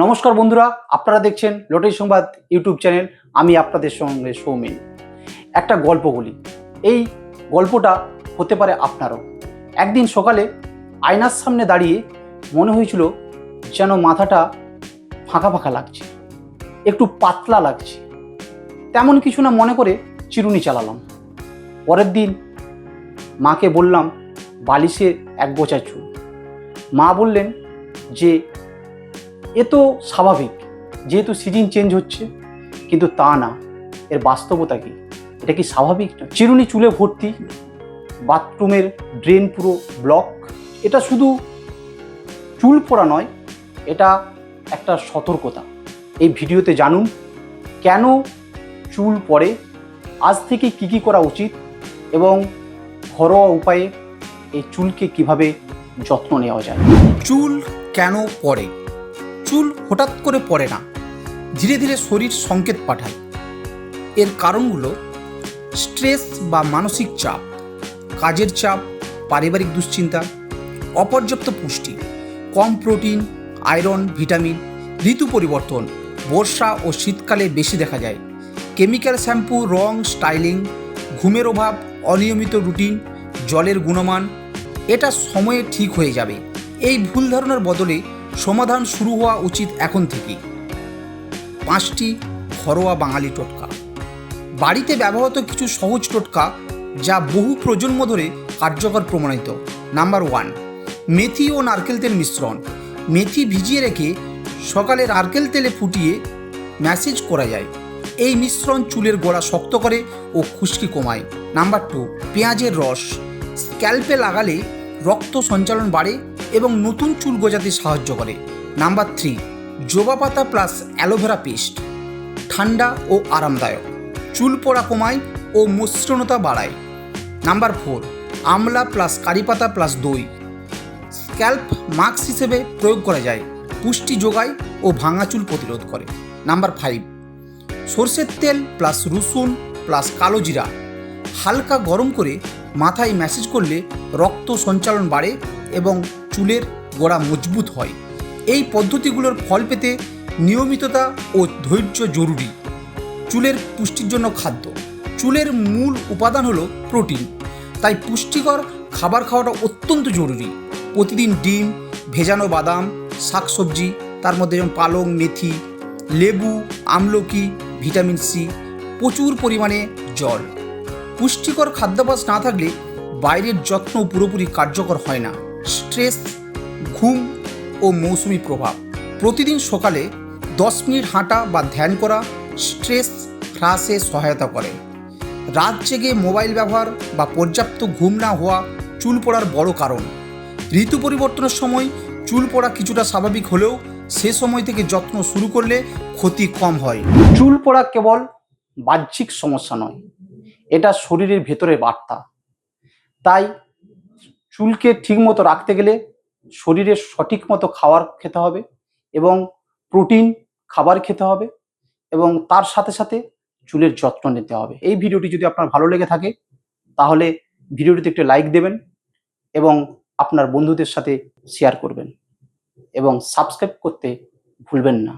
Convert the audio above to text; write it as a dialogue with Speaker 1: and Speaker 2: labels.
Speaker 1: নমস্কার বন্ধুরা, আপনারা দেখছেন লটারি সংবাদ ইউটিউব চ্যানেল। আমি আপনাদের সঙ্গে সৌমেন। একটা গল্প বলি। এই গল্পটা হতে পারে আপনারও। একদিন সকালে আয়নার সামনে দাঁড়িয়ে মনে হয়েছিল যেন মাথাটা ফাঁকা ফাঁকা লাগছে, একটু পাতলা লাগছে। তেমন কিছু না মনে করে চিরুনি চালালাম। পরের দিন মাকে বললাম বালিশে এক বোঝা চুল। মা বললেন যে এ তো স্বাভাবিক, যেহেতু সিজন চেঞ্জ হচ্ছে। কিন্তু তা না, এর বাস্তবতা কি? এটা কি স্বাভাবিক না? চিরুনি চুলে ভর্তি, বাথরুমের ড্রেন পুরো ব্লক। এটা শুধু চুল পড়া নয়, এটা একটা সতর্কতা। এই ভিডিওতে জানুন কেন চুল পড়ে, আজ থেকে কি কি করা উচিত এবং ঘরোয়া উপায়ে এই চুলকে কিভাবে যত্ন নেওয়া যায়।
Speaker 2: চুল কেন পড়ে? চুল হঠাৎ করে পড়ে না, ধীরে ধীরে শরীর সংকেত পাঠায়। এর কারণগুলো স্ট্রেস বা মানসিক চাপ, কাজের চাপ, পারিবারিক দুশ্চিন্তা, অপর্যাপ্ত পুষ্টি, কম প্রোটিন, আয়রন, ভিটামিন, ঋতু পরিবর্তন, বর্ষা ও শীতকালে বেশি দেখা যায়, কেমিক্যাল শ্যাম্পু, রং, স্টাইলিং, ঘুমের অভাব, অনিয়মিত রুটিন, জলের গুণমান। এটা সময়ে ঠিক হয়ে যাবে। এই ভুল ধারণার বদলে সমাধান শুরু হওয়া উচিত এখন থেকেই। 5টি ঘরোয়া বাঙালি টোটকা। বাড়িতে ব্যবহৃত কিছু সহজ টোটকা যা বহু প্রজন্ম ধরে কার্যকর প্রমাণিত। নাম্বার 1, মেথি ও নারকেল তেল মিশ্রণ। মেথি ভিজিয়ে রেখে সকালে নারকেল তেলে ফুটিয়ে ম্যাসেজ করা যায়। এই মিশ্রণ চুলের গোড়া শক্ত করে ও খুশকি কমায়। নাম্বার 2, পেঁয়াজের রস। স্ক্যাল্পে লাগালে রক্ত সঞ্চালন বাড়ে এবং নতুন চুল গজাতে সাহায্য করে। নাম্বার 3, জবা পাতা প্লাস অ্যালোভেরা পেস্ট। ঠান্ডা ও আরামদায়ক, চুল পড়া কমায় ও মসৃণতা বাড়ায়। নাম্বার 4, আমলা প্লাস কারি পাতা প্লাস দই। স্ক্যাল্প মাস্ক হিসেবে প্রয়োগ করা যায়, পুষ্টি যোগায় ও ভাঙা চুল প্রতিরোধ করে। নাম্বার 5, সরষের তেল প্লাস রসুন প্লাস কালো জিরা। হালকা গরম করে মাথায় ম্যাসেজ করলে রক্ত সঞ্চালন বাড়ে এবং চুলের গোড়া মজবুত হয়। এই পদ্ধতিগুলোর ফল পেতে নিয়মিততা ও ধৈর্য জরুরি। চুলের পুষ্টির জন্য খাদ্য। চুলের মূল উপাদান হলো প্রোটিন, তাই পুষ্টিকর খাবার খাওয়াটা অত্যন্ত জরুরি। প্রতিদিন ডিম, ভেজানো বাদাম, শাকসবজি, তার মধ্যে যেমন পালং, মেথি, লেবু, আমলকি, ভিটামিন সি, প্রচুর পরিমাণে জল। পুষ্টিকর খাদ্যাভ্যাস না থাকলে বাইরের যত্ন পুরোপুরি কার্যকর হয় না। স্ট্রেস, ঘুম ও মৌসুমি প্রভাব। প্রতিদিন সকালে 10 মিনিট হাঁটা বা ধ্যান করা স্ট্রেস হ্রাসে সহায়তা করে। রাত জেগে মোবাইল ব্যবহার বা পর্যাপ্ত ঘুম না হওয়া চুল পড়ার বড় কারণ। ঋতু পরিবর্তনের সময় চুল পড়া কিছুটা স্বাভাবিক হলেও সে সময় থেকে যত্ন শুরু করলে ক্ষতি কম হয়।
Speaker 1: চুল পড়া কেবল বাহ্যিক সমস্যা নয়, এটা শরীরের ভেতরের বার্তা। তাই চুলকে ঠিকমতো রাখতে গেলে শরীরের সঠিক মতো খাবার খেতে হবে এবং প্রোটিন খাবার খেতে হবে এবং তার সাথে সাথে চুলের যত্ন নিতে হবে। এই ভিডিওটি যদি আপনার ভালো লেগে থাকে তাহলে ভিডিওটিতে একটু লাইক দেবেন এবং আপনার বন্ধুদের সাথে শেয়ার করবেন এবং সাবস্ক্রাইব করতে ভুলবেন না।